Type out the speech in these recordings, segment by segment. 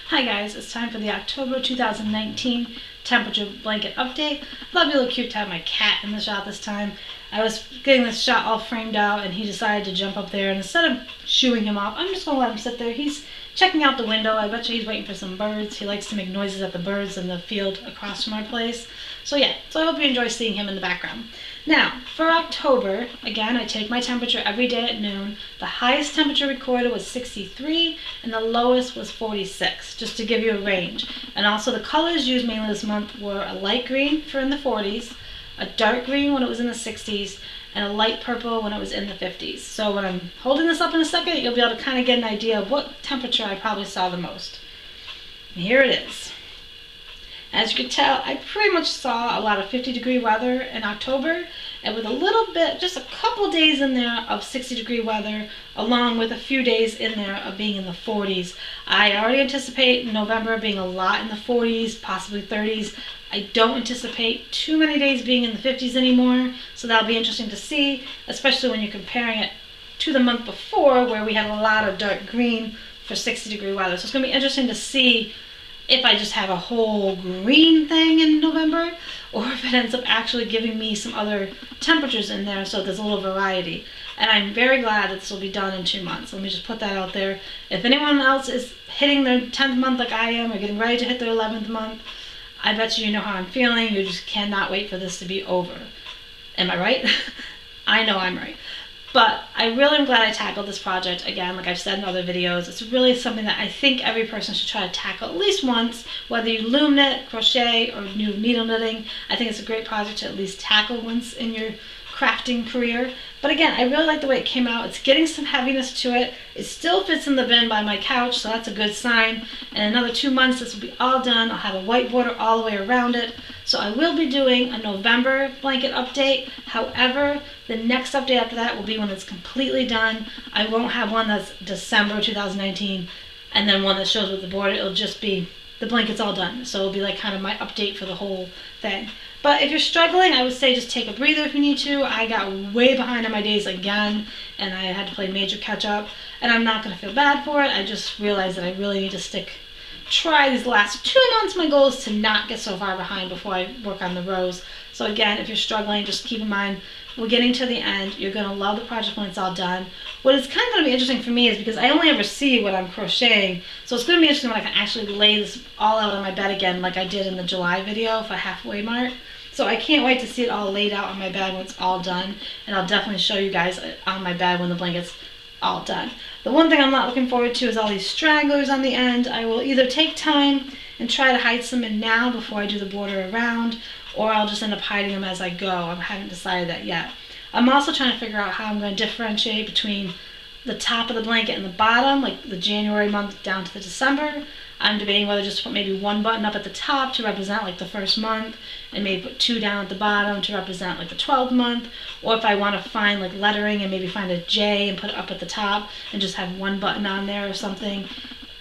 Hi guys, it's time for the October 2019 temperature blanket update. I thought it'd be a little cute to have my cat in the shot this time. I was getting this shot all framed out and he decided to jump up there, and instead of shooing him off, I'm just going to let him sit there. He's checking out the window. I bet you he's waiting for some birds. He likes to make noises at the birds in the field across from our place. So I hope you enjoy seeing him in the background. Now, for October, again, I take my temperature every day at noon. The highest temperature recorded was 63 and the lowest was 46, just to give you a range. And also the colors used mainly this month were a light green for in the 40s, a dark green when it was in the 60s, and a light purple when it was in the 50s. So when I'm holding this up in a second, you'll be able to kind of get an idea of what temperature I probably saw the most. And here it is. As you can tell, I pretty much saw a lot of 50-degree weather in October, and with a little bit, just a couple days in there of 60-degree weather, along with a few days in there of being in the 40s. I already anticipate November being a lot in the 40s, possibly 30s. I don't anticipate too many days being in the 50s anymore, so that'll be interesting to see, especially when you're comparing it to the month before, where we had a lot of dark green for 60-degree weather. So it's going to be interesting to see if I just have a whole green thing in November, or if it ends up actually giving me some other temperatures in there so there's a little variety. And I'm very glad that this will be done in 2 months. Let me just put that out there. If anyone else is hitting their 10th month like I am, or getting ready to hit their 11th month, I bet you know how I'm feeling. You just cannot wait for this to be over. Am I right? I know I'm right. But I really am glad I tackled this project again, like I've said in other videos. It's really something that I think every person should try to tackle at least once, whether you loom knit, crochet, or do needle knitting. I think it's a great project to at least tackle once in your crafting career. But again, I really like the way it came out. It's getting some heaviness to it. It still fits in the bin by my couch, so that's a good sign. In another 2 months, this will be all done. I'll have a white border all the way around it. So I will be doing a November blanket update. However, the next update after that will be when it's completely done. I won't have one that's December 2019 and then one that shows with the border. It'll just be the blanket's all done. So it'll be like kind of my update for the whole thing. But if you're struggling, I would say just take a breather if you need to. I got way behind on my days again, and I had to play major catch up. And I'm not going to feel bad for it. I just realized that I really need to try these last 2 months. My goal is to not get so far behind before I work on the rows. So again, if you're struggling, just keep in mind, we're getting to the end. You're going to love the project when it's all done. What is kind of going to be interesting for me is because I only ever see what I'm crocheting, so it's going to be interesting when I can actually lay this all out on my bed again like I did in the July video for halfway mark. So I can't wait to see it all laid out on my bed when it's all done, and I'll definitely show you guys on my bed when the blanket's all done. The one thing I'm not looking forward to is all these stragglers on the end. I will either take time and try to hide some in now before I do the border around, or I'll just end up hiding them as I go. I haven't decided that yet. I'm also trying to figure out how I'm going to differentiate between the top of the blanket and the bottom, like the January month down to the December. I'm debating whether just to put maybe one button up at the top to represent like the first month, and maybe put 2 down at the bottom to represent like the 12th month, or if I want to find like lettering and maybe find a J and put it up at the top and just have one button on there or something,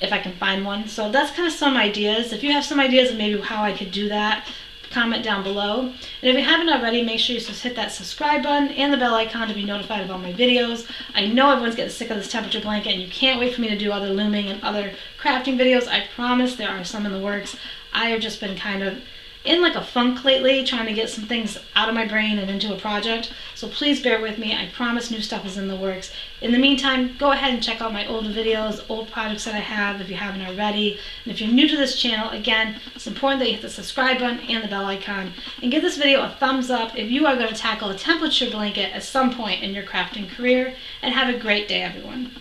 if I can find one. So that's kind of some ideas. If you have some ideas of maybe how I could do that, comment down below. And if you haven't already, make sure you just hit that subscribe button and the bell icon to be notified of all my videos. I know everyone's getting sick of this temperature blanket and you can't wait for me to do other looming and other crafting videos. I promise there are some in the works. I have just been kind of in like a funk lately, trying to get some things out of my brain and into a project. So please bear with me. I promise new stuff is in the works. In the meantime, go ahead and check out my old videos, old projects that I have if you haven't already. And if you're new to this channel, again, it's important that you hit the subscribe button and the bell icon. And give this video a thumbs up if you are going to tackle a temperature blanket at some point in your crafting career. And have a great day, everyone.